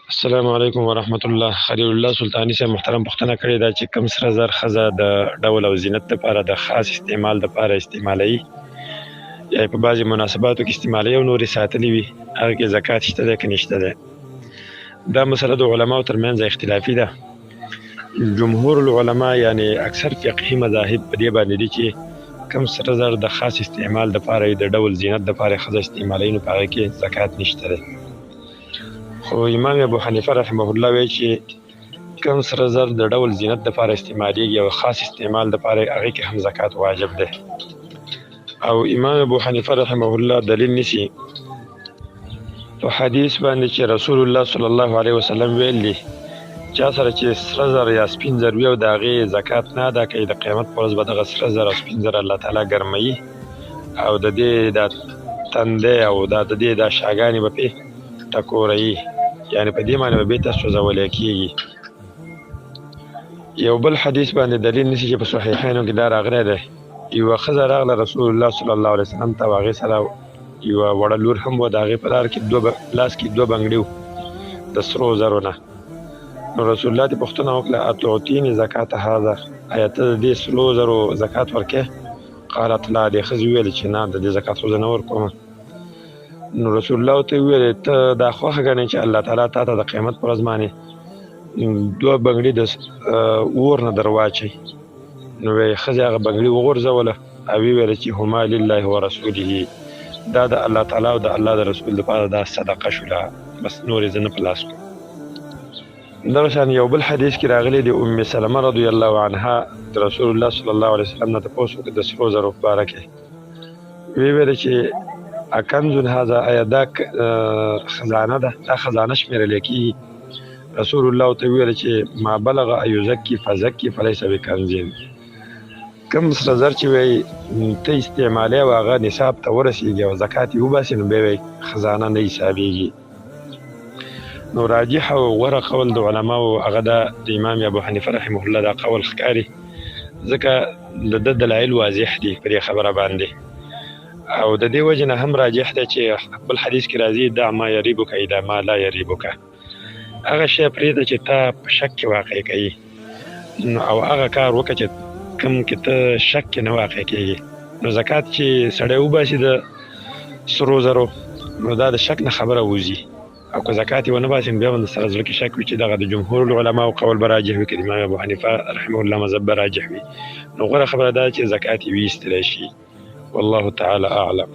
السلام علیکم ورحمت الله. خلیل الله سلطانی سے محترم پوښتنه کړې ده چې کم سره زر ښځه د ډول او زینت لپاره د خاص استعمال لپاره استعمالوي یا په بعضې مناسباتو کې استعمالوي او نورې ساتلې وي، هغه کې زکات شته دی که نشته دی؟ دا مسله د علماو ترمنځ اختلافي ده. جمهور العلماء یعنی اکثر فقهي مذاهب په دې باندې دي چې کم سره زر د خاص استعمال لپاره د ډول زینت لپاره ښځه استعمالوي نو په هغه کې زکات نشته دی. خو امام ابو حنیفه رحمه الله وایي چې کم سره زر د ډول زینت لپاره استعمالیږي او خاص استعمال لپاره هغې کې هم زکات واجب دی. او امام ابو حنیفه رحمه الله دلیل نیسي په حدیث باندې چې رسول الله صلی الله علیه وسلم ویل دي چا سره چې سره زر یا سپین زر وي او د هغې زکات نه ادا کوي د قیامت په ورځ به دغه سره زر او سپین زر الله تعالی ګرموي او د دې دا تندی او د دې دا شاګانې به پې ټکوروي، یعنی په دې معنی به بېرته سوځولی کېږي. یو بل حدیث باندې دلیل نیسي چې په صحیحینو کې دا راغلی دی، یوه ښځه راغله رسول الله صلی الله علیه وسلم ته او هغې سره یوه وړه لور هم وه، د هغې په لاس کې دوه بنګړي وو د سرو زرو نه. نو رسول الله ته پوښتنه وکړه اتعطیني زکات هذا، ایا ته د دې سرو زرو زکات ورکوې؟ قالت لا، دې ښځې وویلې چې نه، د دې زکات خو زه نه ورکوم. نو رسول الله ته ویل ته دا خوښه ګڼې چې الله تعالی تا ته د قیامت پر ورځ باندې دوه بنګړي د اور نه در واچوي؟ نو وایي ښځې هغه بنګړي وغورځوله او ویې چې هما لله ورسوله، دا د الله تعالی او د الله د رسول لپاره دا صدقه شوله، بس نورې زه نه په لاس کړم. دغه شان یو بل حدیث کې راغلی د ام سلمه رضی الله عنها د رسول الله صلی الله علیه وسلم نه تپوس وکړه د سرو زرو په باره کې، ویې ویل چې اکنز هذا، ایا دا خزانه ده، دا خزانه شمیرلی کېږي؟ رسول الله ته ویل چې ما بلغ ایزکي فزکي فلیس بکنز، کم سره زر چې وایي ته استعمالوي او هغه نصاب ته ورسېږي او زکات یې وباسي نو بیا وایي خزانه نه حسابېږي. نو راجح او غوره قول د علماو هغه ده د امام ابو حنیفه رحمه الله دا قول ښکاري، ځکه د ده دلایل واضح دي په دې خبره باندې. او د دې وجه نه هم راجح ده چې بل حدیث کې راځي دع ما یریبک الی ما لا یریبک، هغه شی پرېږده چې تا په شک کې واقع کوي او هغه کار وکړه چې کوم کې ته شک کې نه واقع کېږي. نو زکات چې سړی وباسي د سرو زرو نو دا د شک نه خبره وځي، او که زکات یې ونه باسي نو بیا به سره زړه کې شک وي چې دغه د جمهور العلماو قول به راجح وي که د امام ابو حنیفه رحمه الله مذهب به راجح وي. نو غوره خبره دا چې زکات یې ویستلی شي. والله تعالی اعلم.